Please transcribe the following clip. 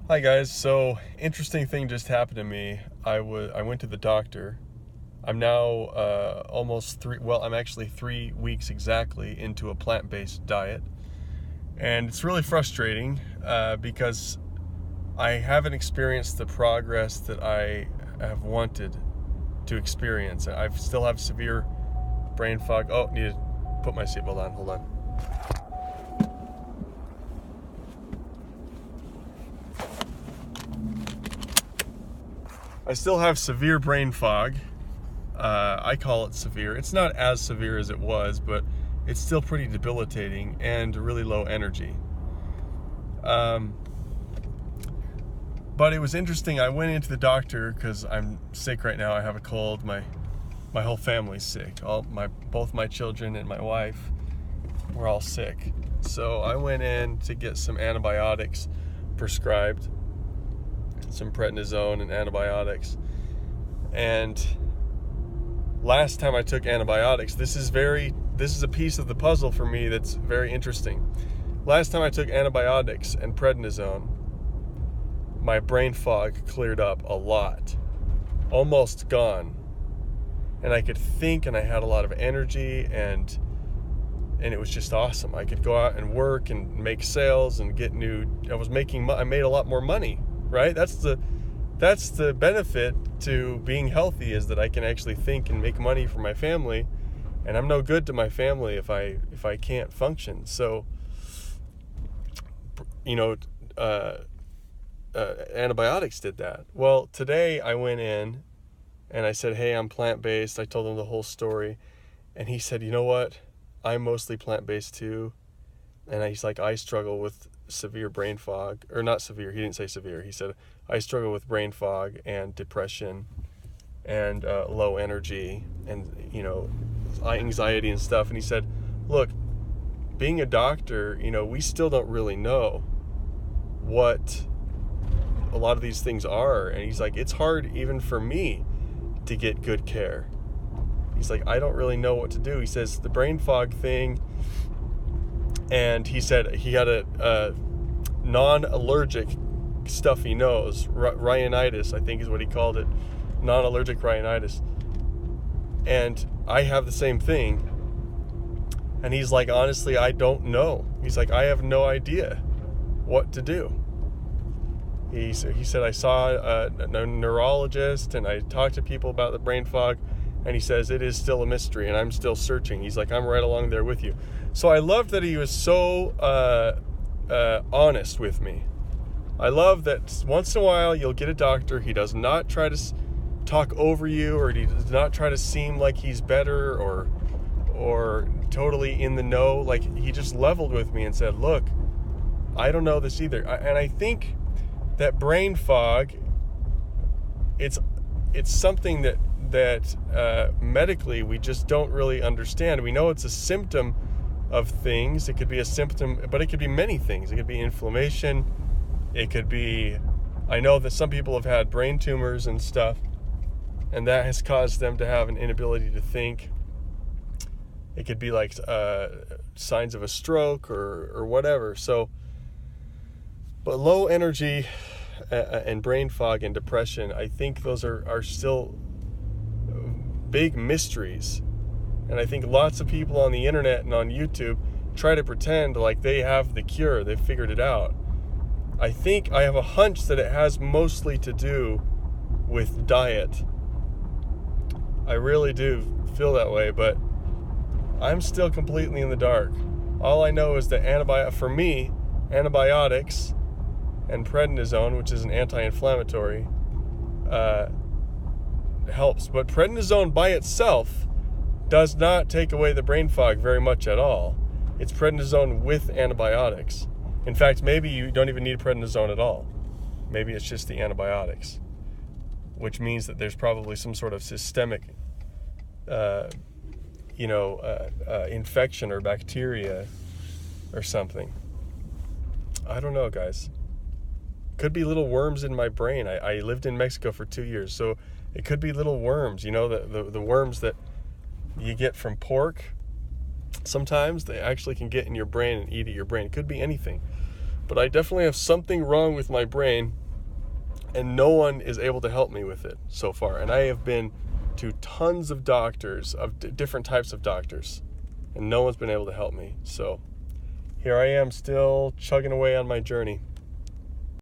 Hi guys. So interesting thing just happened to me. I went to the doctor. I'm now almost three. Well, I'm actually 3 weeks exactly into a plant-based diet, and it's really frustrating because I haven't experienced the progress that I have wanted to experience. I still have severe brain fog. Oh, need to put my seatbelt on. Hold on. I still have severe brain fog. I call it severe. It's not as severe as it was, but it's still pretty debilitating and really low energy. Um, but it was interesting. I went into the doctor because I'm sick right now. I have a cold. My whole family's sick. Both my children and my wife, we're all sick. So I went in to get some antibiotics prescribed, some prednisone and antibiotics. And last time I took antibiotics, this is a piece of the puzzle for me that's very interesting. Last time I took antibiotics and prednisone, my brain fog cleared up a lot, almost gone, and I could think, and I had a lot of energy, and it was just awesome. I could go out and work and make sales and get I made a lot more money, right? That's the benefit to being healthy, is that I can actually think and make money for my family, and I'm no good to my family if I can't function. So, antibiotics did that. Well, today I went in and I said, hey, I'm plant-based. I told him the whole story, and he said, you know what? I'm mostly plant-based too. And he's like, I struggle with severe brain fog, or not severe. He didn't say severe. He said, I struggle with brain fog and depression and low energy and, anxiety and stuff. And he said, look, being a doctor, we still don't really know what a lot of these things are. And he's like, it's hard even for me to get good care. He's like, I don't really know what to do. He says the brain fog thing, and he said he had a non-allergic stuffy nose, rhinitis, I think is what he called it, non-allergic rhinitis. And I have the same thing. And he's like, honestly, I don't know. He's like, I have no idea what to do. He said, I saw a neurologist and I talked to people about the brain fog, and he says it is still a mystery and I'm still searching. He's like, I'm right along there with you. So I loved that he was so honest with me. I love that once in a while you'll get a doctor. He does not try to talk over you, or he does not try to seem like he's better or totally in the know. Like, he just leveled with me and said, look, I don't know this either. And I think that brain fog, it's something that medically we just don't really understand. We know it's a symptom of things. It could be a symptom, but it could be many things. It could be inflammation. It could be, I know that some people have had brain tumors and stuff, and that has caused them to have an inability to think. It could be like signs of a stroke or whatever. So, but low energy and brain fog and depression, I think those are still big mysteries. And I think lots of people on the internet and on YouTube try to pretend like they have the cure, they've figured it out. I have a hunch that it has mostly to do with diet. I really do feel that way, but I'm still completely in the dark. All I know is that for me, antibiotics and prednisone, which is an anti-inflammatory, helps. But prednisone by itself does not take away the brain fog very much at all. It's prednisone with antibiotics. In fact, maybe you don't even need prednisone at all. Maybe it's just the antibiotics, which means that there's probably some sort of systemic infection or bacteria or something. I don't know, guys. Could be little worms in my brain. I lived in Mexico for 2 years, so it could be little worms, the worms that you get from pork. Sometimes they actually can get in your brain and eat at your brain. It could be anything. but I definitely have something wrong with my brain, and no one is able to help me with it so far. And I have been to tons of doctors, of different types of doctors, and no one's been able to help me. So here I am, still chugging away on my journey.